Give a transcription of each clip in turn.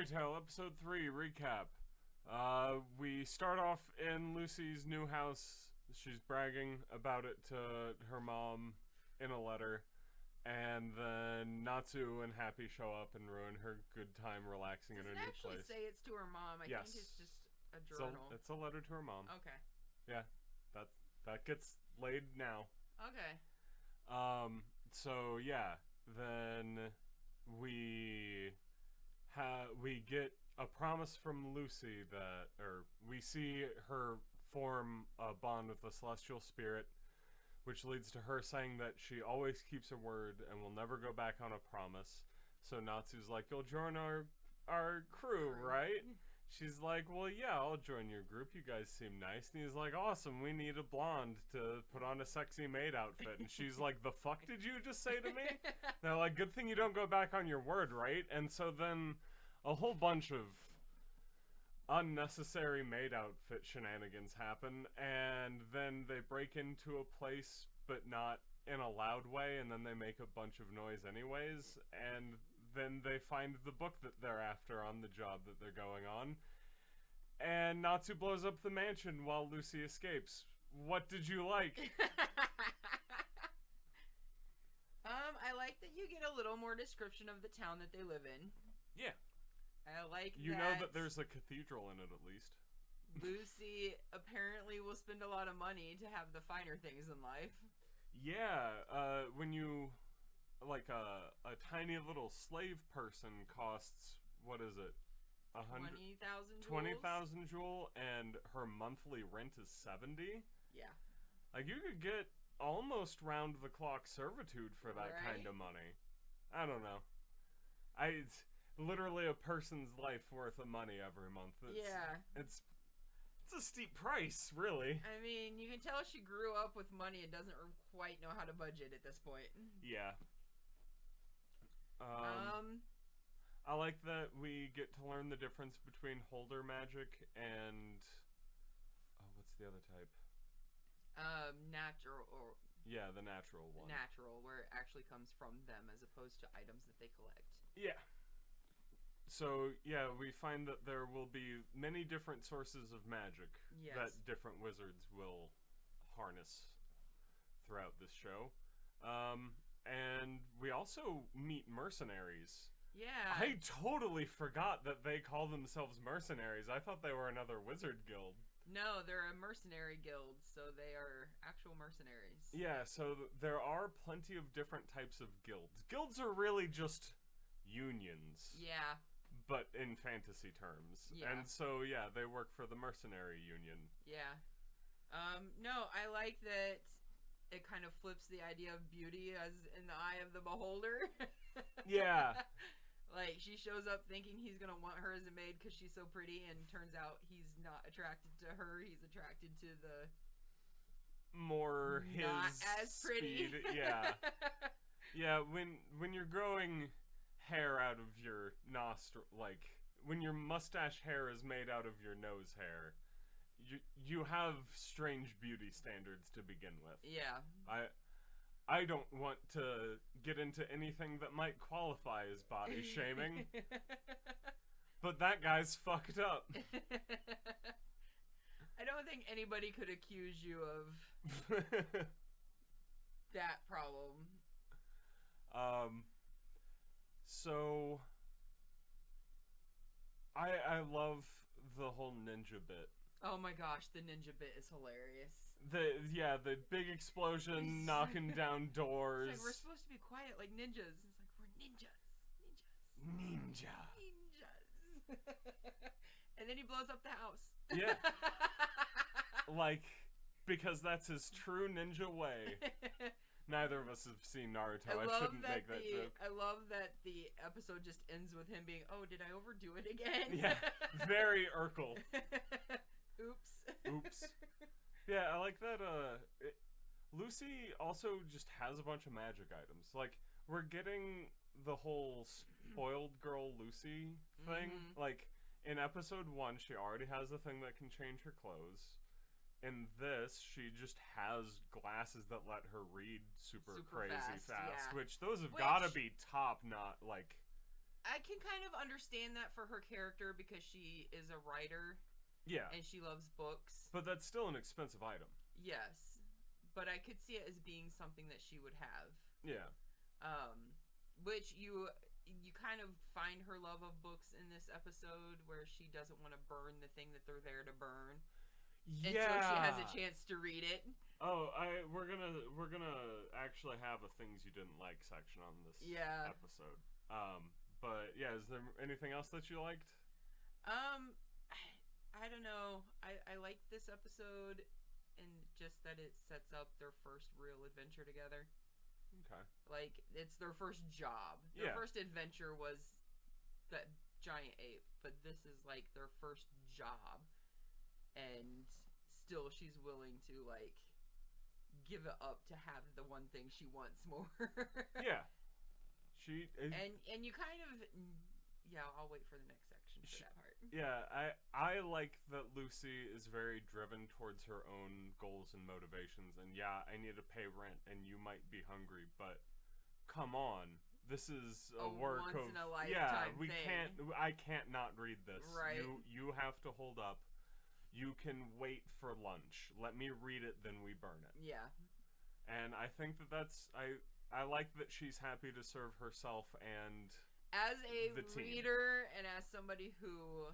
Fairy Tail Episode 3 recap. We start off in Lucy's new house. She's bragging about it to her mom in a letter. And then Natsu and Happy show up and ruin her good time relaxing in her new place. Does it actually say it's to her mom? I think it's just a journal. It's a letter to her mom. Okay. Yeah, that gets laid now. Okay. So yeah, then we get a promise from Lucy or we see her form a bond with the celestial spirit, which leads to her saying that she always keeps her word and will never go back on a promise. So Natsu's like, "You'll join our crew, right?" She's like, "Well, yeah, I'll join your group. You guys seem nice." And he's like, "Awesome, we need a blonde to put on a sexy maid outfit." And she's like, "The fuck did you just say to me?" They're like, "Good thing you don't go back on your word, right?" And so then a whole bunch of unnecessary maid outfit shenanigans happen, and then they break into a place, but not in a loud way, and then they make a bunch of noise anyways, and then they find the book that they're after on the job that they're going on, and Natsu blows up the mansion while Lucy escapes. What did you like? I like that you get a little more description of the town that they live in. Yeah. I like You know that there's a cathedral in it, at least. Lucy apparently will spend a lot of money to have the finer things in life. Yeah, when you... like a tiny little slave person costs, what is it? 20,000 20,000 jewel, and her monthly rent is 70. Yeah. Like, you could get almost round the clock servitude for that kind of money. I don't know. It's literally a person's life worth of money every month. It's a steep price, really. I mean, you can tell she grew up with money and doesn't quite know how to budget at this point. Yeah. I like that we get to learn the difference between holder magic and what's the other type? Natural or yeah, the natural one. Natural, where it actually comes from them as opposed to items that they collect. Yeah. So yeah, we find that there will be many different sources of magic that different wizards will harness throughout this show. And we also meet mercenaries. Yeah. I totally forgot that they call themselves mercenaries. I thought they were another wizard guild. No, they're a mercenary guild, so they are actual mercenaries. Yeah, so there are plenty of different types of guilds. Guilds are really just unions. Yeah. But in fantasy terms. Yeah. And so, yeah, they work for the mercenary union. Yeah. No, I like that it kind of flips the idea of beauty as in the eye of the beholder. Yeah. Like, she shows up thinking he's going to want her as a maid because she's so pretty, and turns out he's not attracted to her. He's attracted to the... more his not as pretty. speed. Yeah. Yeah, when you're growing hair out of your nostril, like, when your mustache hair is made out of your nose hair, you have strange beauty standards to begin with. Yeah. I don't want to get into anything that might qualify as body shaming, but that guy's fucked up. I don't think anybody could accuse you of that problem. So I love the whole ninja bit. Oh my gosh, the ninja bit is hilarious. The big explosion knocking down doors. It's like, we're supposed to be quiet like ninjas. It's like, we're ninjas. Ninja. And then he blows up the house. Yeah. Like, because that's his true ninja way. Neither of us have seen Naruto. I shouldn't make that joke. I love that the episode just ends with him being, oh, did I overdo it again? Yeah. Very Urkel. Oops. Yeah, I like that. Lucy also just has a bunch of magic items. Like, we're getting the whole spoiled girl Lucy thing. Mm-hmm. Like, in episode 1, she already has a thing that can change her clothes. In this, she just has glasses that let her read super crazy fast. Yeah. Which those have got to be top, not like I can kind of understand that for her character because she is a writer Yeah. and she loves books. But that's still an expensive item. Yes. But I could see it as being something that she would have. Yeah. Which you kind of find her love of books in this episode where she doesn't want to burn the thing that they're there to burn. Yeah. Until she has a chance to read it. Oh, we're gonna actually have a things you didn't like section on this episode. But yeah, is there anything else that you liked? I don't know. I liked this episode, and just that it sets up their first real adventure together. Okay. Like, it's their first job. Their Yeah. first adventure was that giant ape, but this is like their first job, and still she's willing to like give it up to have the one thing she wants more. Yeah. She and you kind of I'll wait for the next section for that part. Yeah, I like that Lucy is very driven towards her own goals and motivations, and yeah, I need to pay rent and you might be hungry, but come on. This is a work once of in a lifetime thing. I can't not read this. Right. You have to hold up. You can wait for lunch. Let me read it, then we burn it. Yeah. And I think that's I like that she's happy to serve herself and as a the team. reader and as somebody who,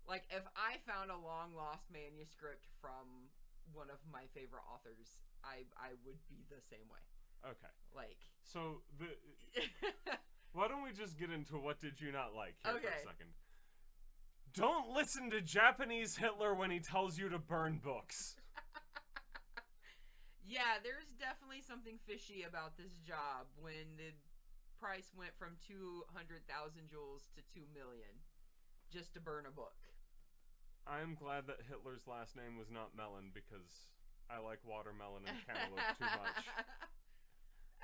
like, if I found a long lost manuscript from one of my favorite authors, I would be the same way. Okay. Like, so why don't we just get into what did you not like here for a second? Don't listen to Japanese Hitler when he tells you to burn books. Yeah, there's definitely something fishy about this job when the price went from 200,000 jewels to 2 million just to burn a book. I'm glad that Hitler's last name was not Melon because I like watermelon and cantaloupe too much.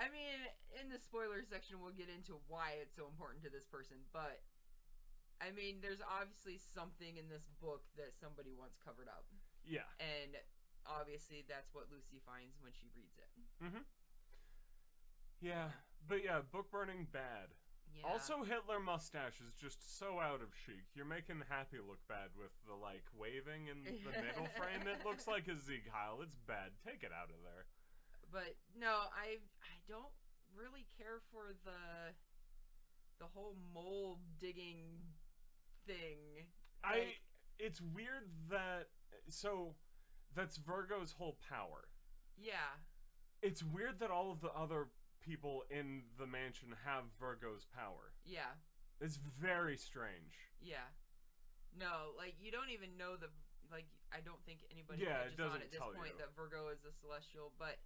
I mean, in the spoilers section, we'll get into why it's so important to this person, but I mean, there's obviously something in this book that somebody wants covered up. Yeah. And obviously, that's what Lucy finds when she reads it. Mm-hmm. Yeah, but yeah, book burning bad. Yeah. Also, Hitler mustache is just so out of chic. You're making Happy look bad with the, like, waving in the middle frame. It looks like a Sieg Heil. It's bad. Take it out of there. But, no, I don't really care for the whole mole digging thing. It's weird that... So, that's Virgo's whole power. Yeah. It's weird that all of the other people in the mansion have Virgo's power. Yeah. It's very strange. Yeah. No, like, you don't even know I don't think anybody it catches doesn't on at this tell point you. that Virgo is a celestial, but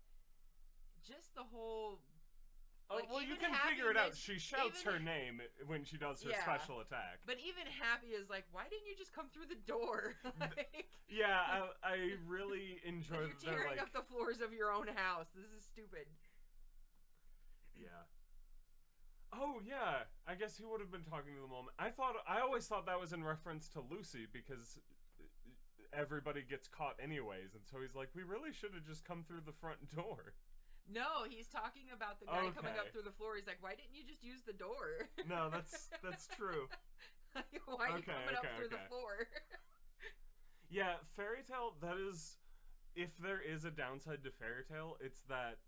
just the whole... Oh, like, well, you even can figure it out. Happiness- She shouts even- her name when she does her Yeah. special attack. But even Happy is like, why didn't you just come through the door? Like, Yeah, I really enjoy you're that they're tearing like... up the floors of your own house. This is stupid. Yeah. Oh, yeah. I guess he would have been talking to the mom. I always thought that was in reference to Lucy because everybody gets caught anyways. And so he's like, we really should have just come through the front door. No, he's talking about the guy coming Okay. up through the floor. He's like, why didn't you just use the door? No, that's true. Like, why are you Okay, coming up okay, through the okay. floor? Yeah, Fairy Tail, that is... If there is a downside to Fairy Tail, it's that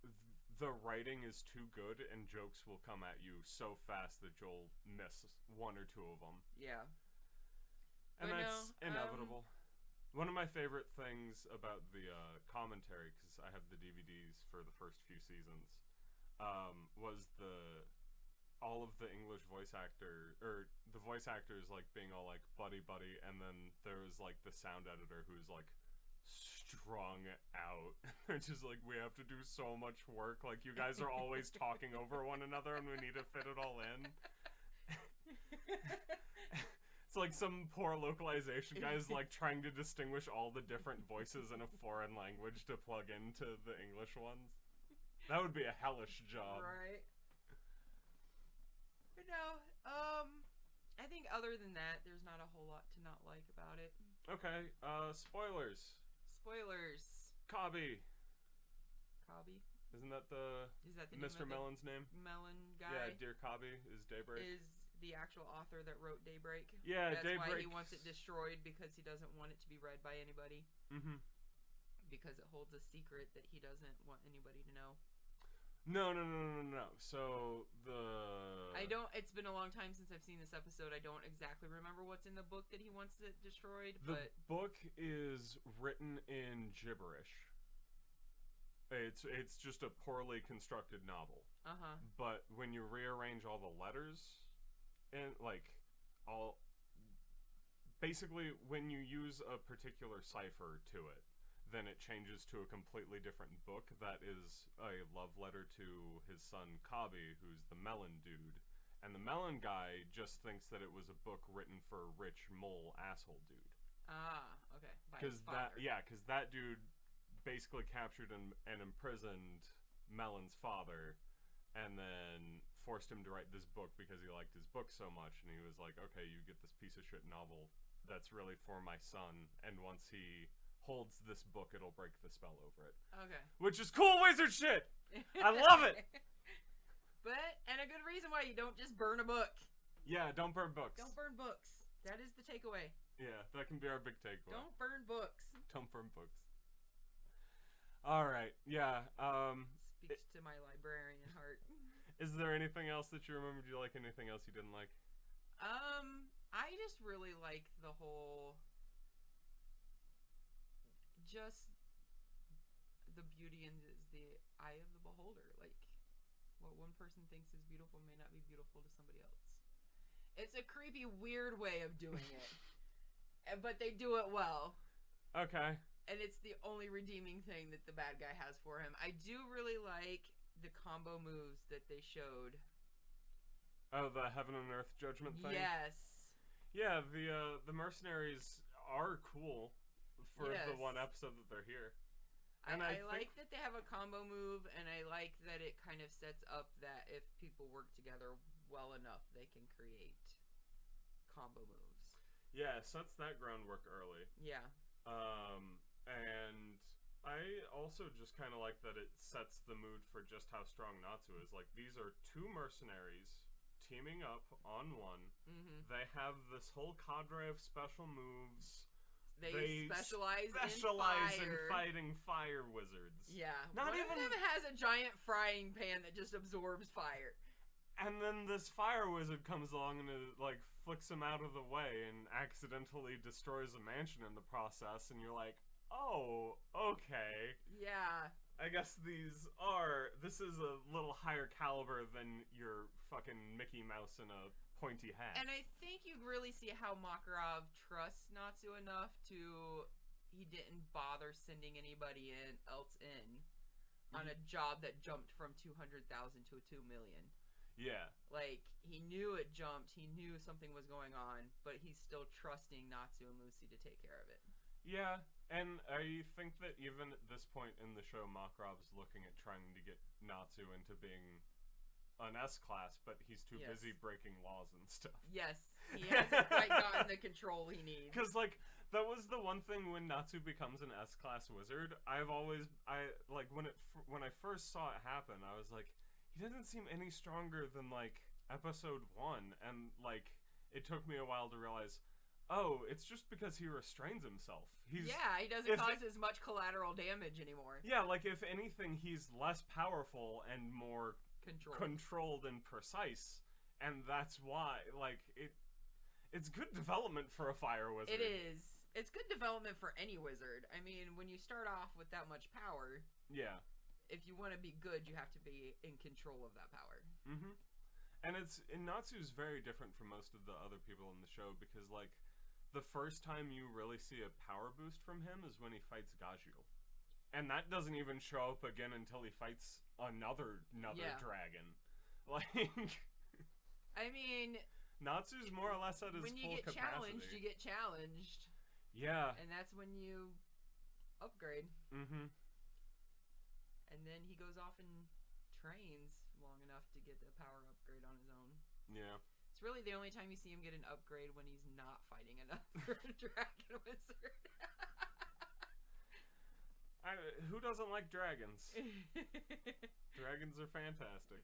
the writing is too good and jokes will come at you so fast that you'll miss one or two of them. Yeah. And But that's no, inevitable. One of my favorite things about the commentary, because I have the DVDs for the first few seasons, was all of the English voice actor, or the voice actors like being all like buddy, and then there was like the sound editor who's like strung out. They're just like, we have to do so much work. Like, you guys are always talking over one another, and we need to fit it all in. It's like some poor localization guy is like trying to distinguish all the different voices in a foreign language to plug into the English ones. That would be a hellish job. Right. But no, I think other than that, there's not a whole lot to not like about it. Okay, spoilers. Spoilers. Cobby. Cobby? Isn't that the Is that the Mr. name of Melon's name? the melon guy? Yeah, Dear Cobby is Daybreak. Is the actual author that wrote Daybreak. Yeah, That's why Daybreak. he wants it destroyed, because he doesn't want it to be read by anybody. Mm-hmm. Because it holds a secret that he doesn't want anybody to know. No. So I don't. It's been a long time since I've seen this episode. I don't exactly remember what's in the book that he wants it destroyed. The But book is written in gibberish. It's just a poorly constructed novel. But when you rearrange all the letters, and basically when you use a particular cipher to it, then it changes to a completely different book that is a love letter to his son Kabi, who's the melon dude. And the melon guy just thinks that it was a book written for a rich mole asshole dude. Okay. By his father. Because that dude basically captured and imprisoned Melon's father, and then forced him to write this book because he liked his book so much, and he was like, okay, you get this piece of shit novel that's really for my son, and once he holds this book, it'll break the spell over it. Okay. Which is cool wizard shit! I love it! And a good reason why you don't just burn a book. Yeah, don't burn books. Don't burn books. That is the takeaway. Yeah, that can be our big takeaway. Don't burn books. Don't burn books. Alright, yeah, Speaks to my librarian heart. Is there anything else that you remember? Do you like anything else you didn't like? I just really like the whole... Just the beauty in the eye of the beholder. Like, what one person thinks is beautiful may not be beautiful to somebody else. It's a creepy, weird way of doing it. But they do it well. Okay. And it's the only redeeming thing that the bad guy has for him. I do really like the combo moves that they showed. Oh, the Heaven and Earth Judgment thing? Yes. Yeah, the mercenaries are cool for the one episode that they're here. And I like that they have a combo move, and I like that it kind of sets up that if people work together well enough, they can create combo moves. Yeah, sets that groundwork early. Yeah. And I also just kind of like that it sets the mood for just how strong Natsu is. Like, these are two mercenaries teaming up on one. Mm-hmm. They have this whole cadre of special moves. They specialize in fire. fighting fire wizards. Yeah. Not one even of them has a giant frying pan that just absorbs fire. And then this fire wizard comes along and like flicks him out of the way and accidentally destroys a mansion in the process, and you're like, oh, okay. Yeah. I guess this is a little higher caliber than your fucking Mickey Mouse in a pointy hat. And I think you really see how Makarov trusts Natsu enough to... He didn't bother sending anybody else in on a job that jumped from 200,000 to 2 million. Yeah. Like, he knew it jumped, he knew something was going on, but he's still trusting Natsu and Lucy to take care of it. Yeah, and I think that even at this point in the show, Makarov's looking at trying to get Natsu into being an S-class, but he's too busy breaking laws and stuff. Yes, he hasn't quite gotten the control he needs. Because, like, that was the one thing when Natsu becomes an S-class wizard. When I first saw it happen, I was like, he doesn't seem any stronger than, like, episode 1, and, like, it took me a while to realize, oh, it's just because he restrains himself. He doesn't cause as much collateral damage anymore. Yeah, like, if anything, he's less powerful and more controlled and precise, and that's why, like, it's good development for a fire wizard. It is. It's good development for any wizard. I mean, when you start off with that much power, if you want to be good, you have to be in control of that power. Mm-hmm. And Natsu's very different from most of the other people in the show, because, like, the first time you really see a power boost from him is when he fights Gajul. And that doesn't even show up again until he fights another dragon. Like, I mean, Natsu's more or less at his when you full get capacity. challenged, you get challenged. Yeah. And that's when you upgrade. Mm-hmm. And then he goes off and trains long enough to get the power upgrade on his own. Yeah. It's really the only time you see him get an upgrade when he's not fighting another dragon wizard. Who doesn't like dragons? Dragons are fantastic.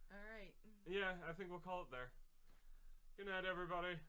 All right. yeah, I think we'll call it there. Good night, everybody.